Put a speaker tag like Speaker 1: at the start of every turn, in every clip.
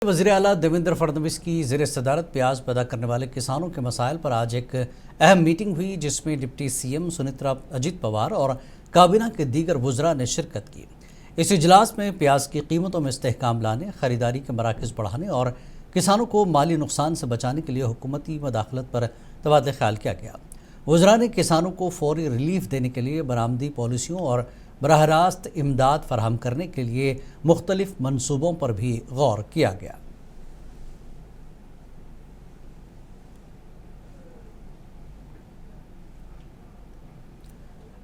Speaker 1: वज़ीर आला देवेंद्र फडणवीस की ज़ेर सदारत प्याज पैदा करने वाले किसानों के मसाइल पर आज एक अहम मीटिंग हुई, जिसमें डिप्टी सीएम सुनेत्रा अजित पवार और काबीना के दीगर वुज़रा ने शिरकत की। इस इजलास में प्याज की कीमतों में इस्तेहकाम लाने, ख़रीदारी के मराकज़ बढ़ाने और किसानों को माली नुकसान से बचाने के लिए हुकूमती मदाखलत पर तबादला ख्याल किया गया। वुज़रा ने किसानों को फौरी रिलीफ देने के लिए बरामदी पॉलिसियों और बराह रास्त इमदाद फराहम करने के लिए मुख्तलिफ मनसूबों पर भी गौर किया गया।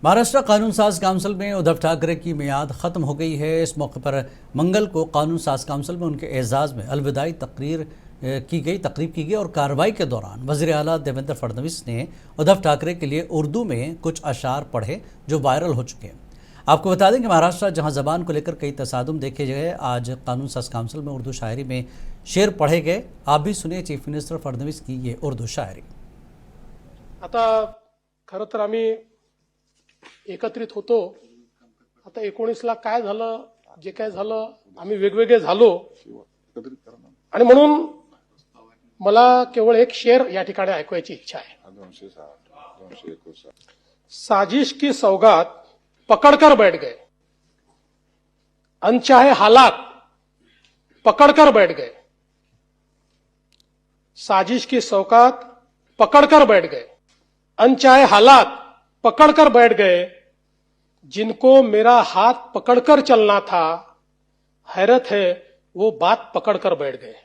Speaker 1: महाराष्ट्र कानून साज काउंसिल में उद्धव ठाकरे की मियाद ख़त्म हो गई है। इस मौके पर मंगल को कानून साज काउंसिल में उनके एजाज़ में अलविदाई तकरीब की गई और कार्रवाई के दौरान वज़ीर आला देवेंद्र फडणवीस ने उद्धव ठाकरे के लिए उर्दू में कुछ अशार पढ़े जो वायरल हो चुके हैं। आपको बता दें कि महाराष्ट्र जहां ज़बान को लेकर कई तसादुम देखे गए, आज कानून साज काउंसिल में उर्दू शायरी में शेर पढ़े गए। आप भी सुनिए चीफ मिनिस्टर फडणवीस की ये उर्दू शायरी।
Speaker 2: आता खरं तर आम्ही एकत्रित होतो। आता 19ला काय झालं, जे काय झालं, आम्ही वेगवेगळे झालो आणि म्हणून मला केवळ एक शेर या ठिकाणी ऐकवायची इच्छा आहे। साजिश की सौगात पकड़कर बैठ गए, अनचाहे हालात पकड़कर बैठ गए। साजिश की सौगात पकड़कर बैठ गए, अनचाहे हालात पकड़कर बैठ गए। जिनको मेरा हाथ पकड़कर चलना था, हैरत है वो बात पकड़कर बैठ गए।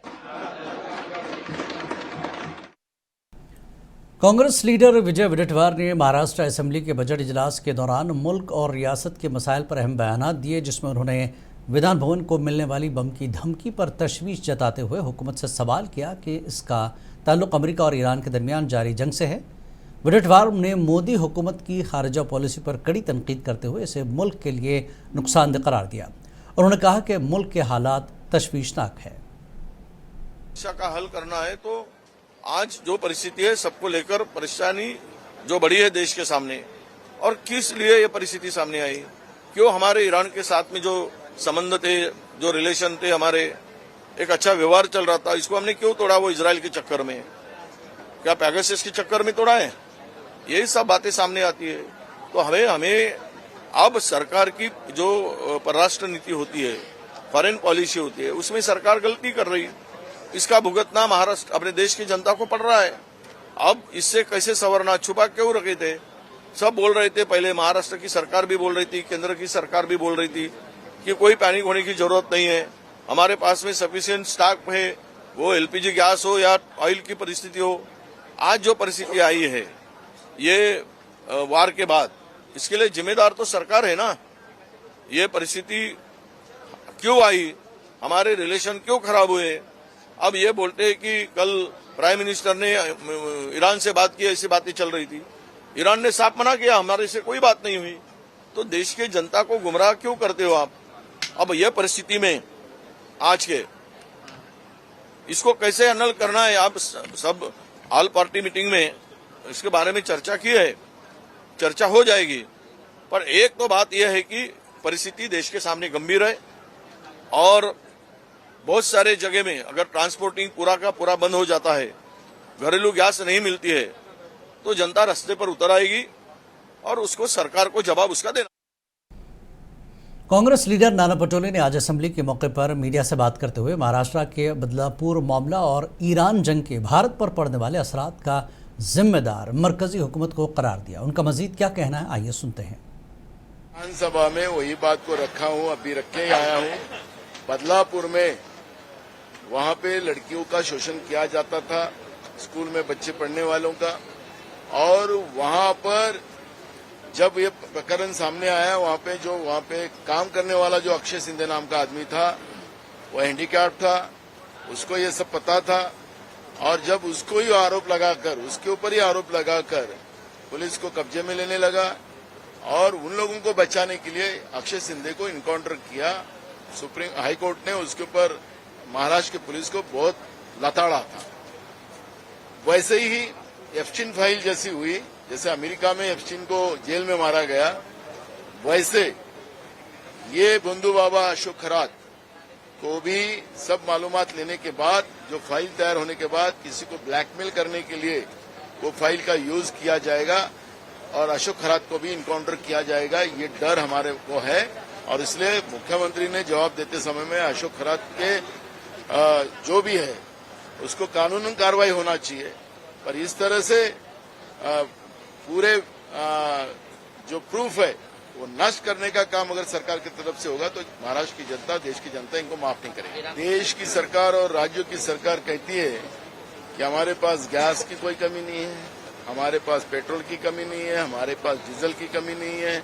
Speaker 1: कांग्रेस लीडर विजय वडेट्टीवार ने महाराष्ट्र असेंबली के बजट इजलास के दौरान मुल्क और रियासत के मसाइल पर अहम बयान दिए, जिसमें उन्होंने विधान भवन को मिलने वाली बम की धमकी पर तशवीश जताते हुए हुकूमत से सवाल किया कि इसका ताल्लुक अमेरिका और ईरान के दरमियान जारी जंग से है। वडेट्टीवार ने मोदी हुकूमत की खारजा पॉलिसी पर कड़ी तनकीद करते हुए इसे मुल्क के लिए नुकसानदेह करार दिया। उन्होंने कहा कि मुल्क के हालात तशवीशनाक है।
Speaker 3: समस्या का हल करना है तो आज जो परिस्थिति है, सबको लेकर परेशानी जो बड़ी है देश के सामने, और किस लिए ये परिस्थिति सामने आई, क्यों हमारे ईरान के साथ में जो संबंध थे, जो रिलेशन थे, हमारे एक अच्छा व्यवहार चल रहा था, इसको हमने क्यों तोड़ा? वो इजराइल के चक्कर में, क्या पैगासस के चक्कर में तोड़ा है? यही सब बातें सामने आती है। तो हमें अब सरकार की जो परराष्ट्र नीति होती है, फॉरेन पॉलिसी होती है, उसमें सरकार गलती कर रही है। इसका भुगतना महाराष्ट्र अपने देश की जनता को पड़ रहा है। अब इससे कैसे संवरना? छुपा क्यों रखे थे? सब बोल रहे थे, पहले महाराष्ट्र की सरकार भी बोल रही थी, केंद्र की सरकार भी बोल रही थी कि कोई पैनिक होने की जरूरत नहीं है, हमारे पास में सफिशिएंट स्टॉक है, वो एलपीजी गैस हो या ऑयल की परिस्थिति हो। आज जो परिस्थिति आई है ये वार के बाद, इसके लिए जिम्मेदार तो सरकार है ना। ये परिस्थिति क्यों आई, हमारे रिलेशन क्यों खराब हुए? अब ये बोलते हैं कि कल प्राइम मिनिस्टर ने ईरान से बात की, ऐसी बातें चल रही थी। ईरान ने साफ मना किया, हमारे से कोई बात नहीं हुई। तो देश के जनता को गुमराह क्यों करते हो आप? अब यह परिस्थिति में आज के इसको कैसे हैंडल करना है? आप सब ऑल पार्टी मीटिंग में इसके बारे में चर्चा की है, चर्चा हो जाएगी। पर एक तो बात यह है कि परिस्थिति देश के सामने गंभीर है और बहुत सारे जगह में अगर ट्रांसपोर्टिंग पूरा का पूरा बंद हो जाता है, घरेलू गैस नहीं मिलती है, तो जनता रास्ते पर उतर आएगी और उसको सरकार को जवाब उसका देना।
Speaker 1: कांग्रेस लीडर नाना पटोले ने आज असेंबली के मौके पर मीडिया से बात करते हुए महाराष्ट्र के बदलापुर मामला और ईरान जंग के भारत पर पड़ने वाले असरात का जिम्मेदार मरकजी हुकूमत को करार दिया। उनका मजीद क्या कहना है, आइए सुनते हैं।
Speaker 4: विधानसभा में वही बात को रखा हूं, अभी रख के ही आया हूं। बदलापुर में वहां पे लड़कियों का शोषण किया जाता था, स्कूल में बच्चे पढ़ने वालों का, और वहां पर जब ये प्रकरण सामने आया, वहां पे काम करने वाला जो अक्षय सिंधे नाम का आदमी था, वो हैंडीकैप था, उसको ये सब पता था। और जब उसको ही आरोप लगाकर, उसके ऊपर ही आरोप लगाकर पुलिस को कब्जे में लेने लगा और उन लोगों को बचाने के लिए अक्षय सिंधे को इनकाउंटर किया। सुप्रीम हाई कोर्ट ने उसके ऊपर महाराष्ट्र की पुलिस को बहुत लताड़ा था। वैसे ही एप्स्टीन फाइल जैसी हुई, जैसे अमेरिका में एप्स्टीन को जेल में मारा गया, वैसे ये बंधु बाबा अशोक खरात को भी सब मालूमात लेने के बाद, जो फाइल तैयार होने के बाद किसी को ब्लैकमेल करने के लिए वो फाइल का यूज किया जाएगा और अशोक खरात को भी इनकाउंटर किया जाएगा, ये डर हमारे को है। और इसलिए मुख्यमंत्री ने जवाब देते समय में अशोक खरात के जो भी है उसको कानूनन कार्रवाई होना चाहिए, पर इस तरह से पूरे जो प्रूफ है वो नष्ट करने का काम अगर सरकार की तरफ से होगा तो महाराष्ट्र की जनता, देश की जनता इनको माफ नहीं करेगी। देश की सरकार और राज्यों की सरकार कहती है कि हमारे पास गैस की कोई कमी नहीं है, हमारे पास पेट्रोल की कमी नहीं है, हमारे पास डीजल की कमी नहीं है,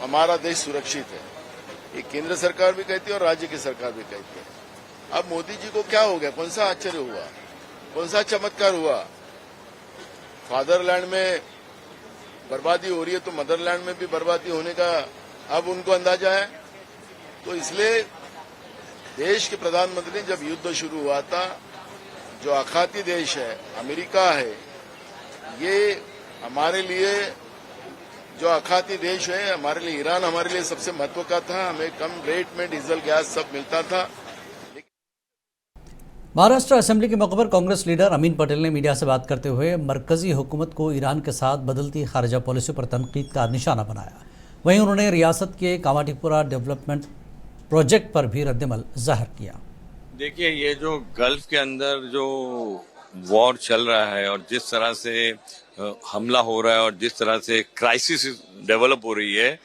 Speaker 4: हमारा देश सुरक्षित है। ये केंद्र सरकार भी कहती है और राज्य की सरकार भी कहती है। अब मोदी जी को क्या हो गया? कौन सा आश्चर्य हुआ? कौन सा चमत्कार हुआ? फादरलैंड में बर्बादी हो रही है तो मदरलैंड में भी बर्बादी होने का अब उनको अंदाजा है। तो इसलिए देश के प्रधानमंत्री जब युद्ध शुरू हुआ था, जो आखाती देश है अमेरिका है, ये हमारे लिए जो आखाती देश है, हमारे लिए ईरान हमारे लिए सबसे महत्व का था, हमें कम रेट में डीजल गैस सब मिलता था।
Speaker 1: महाराष्ट्र असेंबली के मौके पर कांग्रेस लीडर अमीन पटेल ने मीडिया से बात करते हुए मरकजी हुकूमत को ईरान के साथ बदलती खारजा पॉलिसी पर तनकीद का निशाना बनाया। वहीं उन्होंने रियासत के कामाटीपुरा डेवलपमेंट प्रोजेक्ट पर भी रद्दमल जाहिर किया।
Speaker 5: देखिए, ये जो गल्फ के अंदर जो वॉर चल रहा है और जिस तरह से हमला हो रहा है और जिस तरह से क्राइसिस डेवलप हो रही है,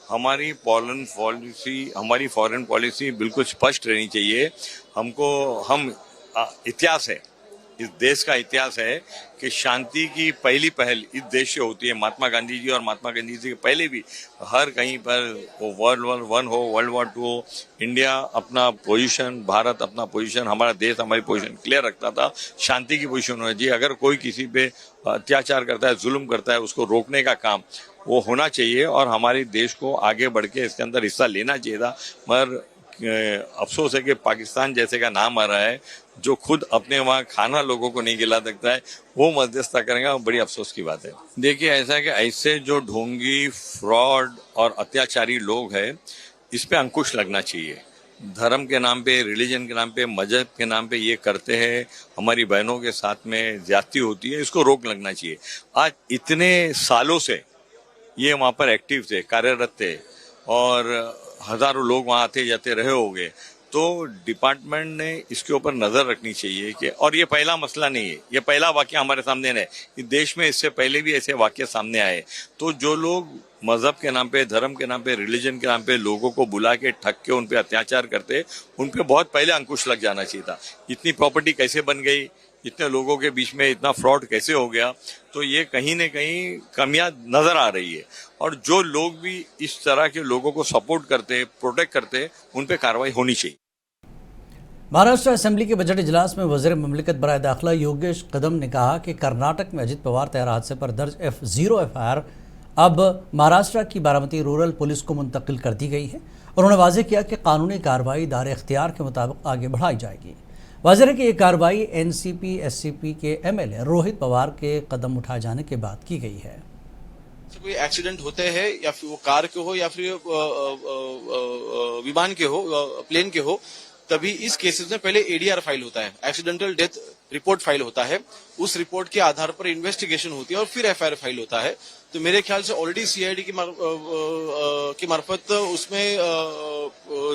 Speaker 5: हमारी फॉरेन पॉलिसी बिल्कुल स्पष्ट रहनी चाहिए। हम इतिहास है, इस देश का इतिहास है कि शांति की पहली पहल इस देश से होती है। महात्मा गांधी जी और महात्मा गांधी जी के पहले भी हर कहीं पर वो वर्ल्ड वॉर 1 हो, वर्ल्ड वॉर 2 हो, इंडिया अपना पोजीशन, भारत अपना पोजीशन, हमारा देश हमारी पोजीशन क्लियर रखता था। शांति की पोजीशन होनी चाहिए। अगर कोई किसी पे अत्याचार करता है, जुल्म करता है, उसको रोकने का काम वो होना चाहिए और हमारे देश को आगे बढ़ के इसके अंदर हिस्सा लेना चाहिए था। मगर अफसोस है कि पाकिस्तान जैसे का नाम आ रहा है, जो खुद अपने वहाँ खाना लोगों को नहीं खिला सकता है, वो मध्यस्थता करेगा। बड़ी अफसोस की बात है। देखिए, ऐसा है कि ऐसे जो ढोंगी, फ्रॉड और अत्याचारी लोग हैं, इस पे अंकुश लगना चाहिए। धर्म के नाम पे, रिलीजन के नाम पे, मजहब के नाम पे ये करते हैं, हमारी बहनों के साथ में ज्यादती होती है, इसको रोक लगना चाहिए। आज इतने सालों से ये वहाँ पर एक्टिव थे, कार्यरत थे और हजारों लोग वहाँ आते जाते रहे होंगे, तो डिपार्टमेंट ने इसके ऊपर नजर रखनी चाहिए कि, और ये पहला मसला नहीं है, ये पहला वाकया हमारे सामने है। इस देश में इससे पहले भी ऐसे वाकये सामने आए। तो जो लोग मजहब के नाम पे, धर्म के नाम पे, रिलीजन के नाम पे लोगों को बुला के ठग के उन पे अत्याचार करते, उन पे बहुत पहले अंकुश लग जाना चाहिए था। इतनी प्रॉपर्टी कैसे बन गई, इतने लोगों के बीच में इतना फ्रॉड कैसे हो गया, तो ये कहीं न कहीं कमियां नजर आ रही है। और जो लोग भी इस तरह के लोगों को सपोर्ट करते, प्रोटेक्ट करते, उन पे कार्रवाई होनी चाहिए।
Speaker 1: महाराष्ट्र असेंबली के बजट इजलास में वज़ीर मुमलिकत बराए दाखिला योगेश कदम ने कहा कि कर्नाटक में अजित पवार तैयार हादसे पर दर्ज F0 FIR अब महाराष्ट्र की बारामती रूरल पुलिस को मुंतकिल कर दी गई है। उन्होंने वाज़ेह किया कि कानूनी कार्रवाई दायरे इख्तियार के मुताबिक आगे बढ़ाई जाएगी। वाज़ेह है कि ये कार्रवाई NCP SCP के MLA रोहित पवार के कदम उठाए जाने के बाद की गई है।
Speaker 6: कोई एक्सीडेंट होते हैं या फिर वो कार के हो या फिर विमान के हो, प्लेन के हो, तभी इस केसेस में पहले ADR फाइल होता है, एक्सीडेंटल डेथ रिपोर्ट फाइल होता है। उस रिपोर्ट के आधार पर इन्वेस्टिगेशन होती है और फिर FIR फाइल होता है। तो मेरे ख्याल से ऑलरेडी CID की मार्फत उसमें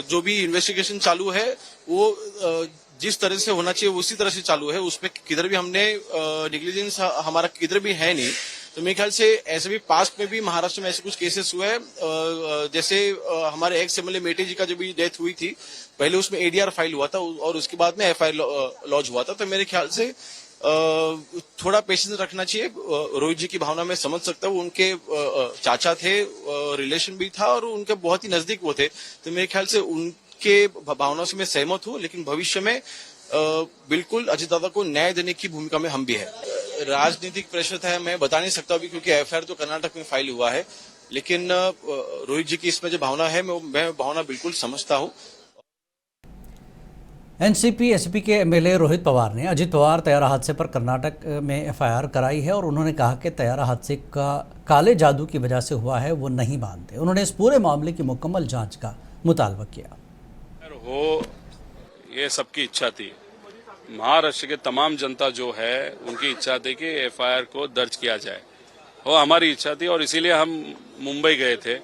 Speaker 6: जो भी इन्वेस्टिगेशन चालू है वो जिस तरह से होना चाहिए उसी तरह से चालू है। उसमें किधर भी हमने नेग्लिजेंस हमारा किधर भी है नहीं। तो मेरे ख्याल से ऐसे भी पास्ट में भी महाराष्ट्र में ऐसे कुछ केसेस हुए हैं, जैसे हमारे एक्स MLA मेटे जी का जब भी डेथ हुई थी, पहले उसमें ADR फाइल हुआ था और उसके बाद में FIR लॉन्च हुआ था। तो मेरे ख्याल से थोड़ा पेशेंस रखना चाहिए। रोहित जी की भावना में समझ सकता हूँ, उनके चाचा थे, रिलेशन भी था और उनके बहुत ही नजदीक वो थे। तो मेरे ख्याल से उनके भावना से मैं सहमत हूँ, लेकिन भविष्य में बिल्कुल अजित दादा को न्याय देने की भूमिका में हम भी है। राजनीतिक प्रेशर था, मैं बता नहीं सकता अभी, क्योंकि FIR तो कर्नाटक में फाइल हुआ है, लेकिन रोहित जी की इसमें जो भावना है मैं भावना बिल्कुल समझता हूँ।
Speaker 1: NCP SCP के MLA रोहित पवार ने अजित पवार तैयारा हादसे पर कर्नाटक में FIR कराई है और उन्होंने कहा कि तैयारा हादसे का काले जादू की वजह से हुआ है, वो नहीं मानते। उन्होंने इस पूरे मामले की मुकम्मल जांच का मुतालबा किया।
Speaker 5: हो
Speaker 7: ये सबकी इच्छा थी। महाराष्ट्र के तमाम जनता जो है उनकी इच्छा थी कि एफआईआर को दर्ज किया जाए, वो हमारी इच्छा थी और इसीलिए हम मुंबई गए थे।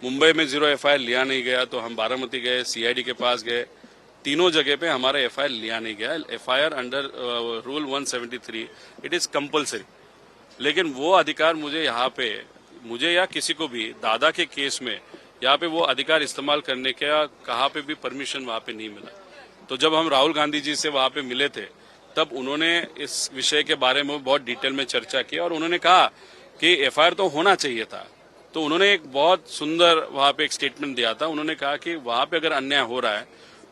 Speaker 7: मुंबई में 0 एफआईआर लिया नहीं गया तो हम बारामती गए, सीआईडी के पास गए, तीनों जगह पे हमारा एफआईआर लिया नहीं गया। FIR under rule 173 it is compulsory, लेकिन वो अधिकार मुझे या किसी को भी दादा के केस में यहाँ पे वो अधिकार इस्तेमाल करने का कहाँ पे भी परमिशन वहाँ पे नहीं मिला। तो जब हम राहुल गांधी जी से वहाँ पे मिले थे तब उन्होंने इस विषय के बारे में बहुत डिटेल में चर्चा की और उन्होंने कहा कि एफआईआर तो होना चाहिए था। तो उन्होंने एक बहुत सुंदर वहाँ पे एक स्टेटमेंट दिया था। उन्होंने कहा कि वहाँ पे अगर अन्याय हो रहा है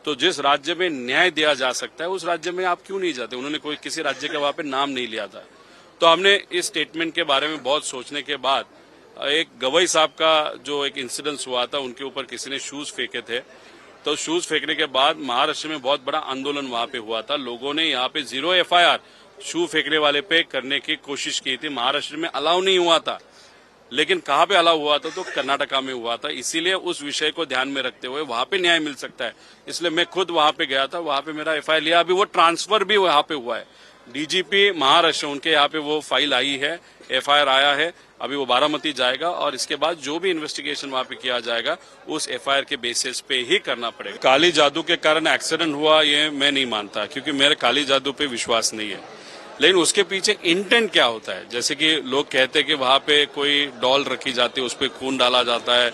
Speaker 7: तो जिस राज्य में न्याय दिया जा सकता है उस राज्य में आप क्यों नहीं जाते। उन्होंने किसी राज्य का वहाँ पे नाम नहीं लिया था। तो हमने इस स्टेटमेंट के बारे में बहुत सोचने के बाद एक गवई साहब का जो एक इंसिडेंस हुआ था, उनके ऊपर किसी ने शूज फेंके थे, तो शूज फेंकने के बाद महाराष्ट्र में बहुत बड़ा आंदोलन वहां पे हुआ था। लोगों ने यहाँ पे 0 एफआईआर शू फेंकने वाले पे करने की कोशिश की थी। महाराष्ट्र में अलाउ नहीं हुआ था, लेकिन कहाँ पे अलाउ हुआ था तो कर्नाटका में हुआ था। इसीलिए उस विषय को ध्यान में रखते हुए वहां पे न्याय मिल सकता है, इसलिए मैं खुद वहां पे गया था। वहां पे मेरा एफआईआर लिया, अभी वो ट्रांसफर भी वहां पे हुआ है। डीजीपी महाराष्ट्र उनके यहाँ पे वो फाइल आई है, एफआईआर आया है, अभी वो बारामती जाएगा और इसके बाद जो भी इन्वेस्टिगेशन वहां पे किया जाएगा उस एफआईआर के बेसिस पे ही करना पड़ेगा। काली जादू के कारण एक्सीडेंट हुआ ये मैं नहीं मानता, क्योंकि मेरे काली जादू पे विश्वास नहीं है। लेकिन उसके पीछे इंटेंट क्या होता है, जैसे कि लोग कहते हैं कि वहां पे कोई डॉल रखी जाती है, उस पर खून डाला जाता है,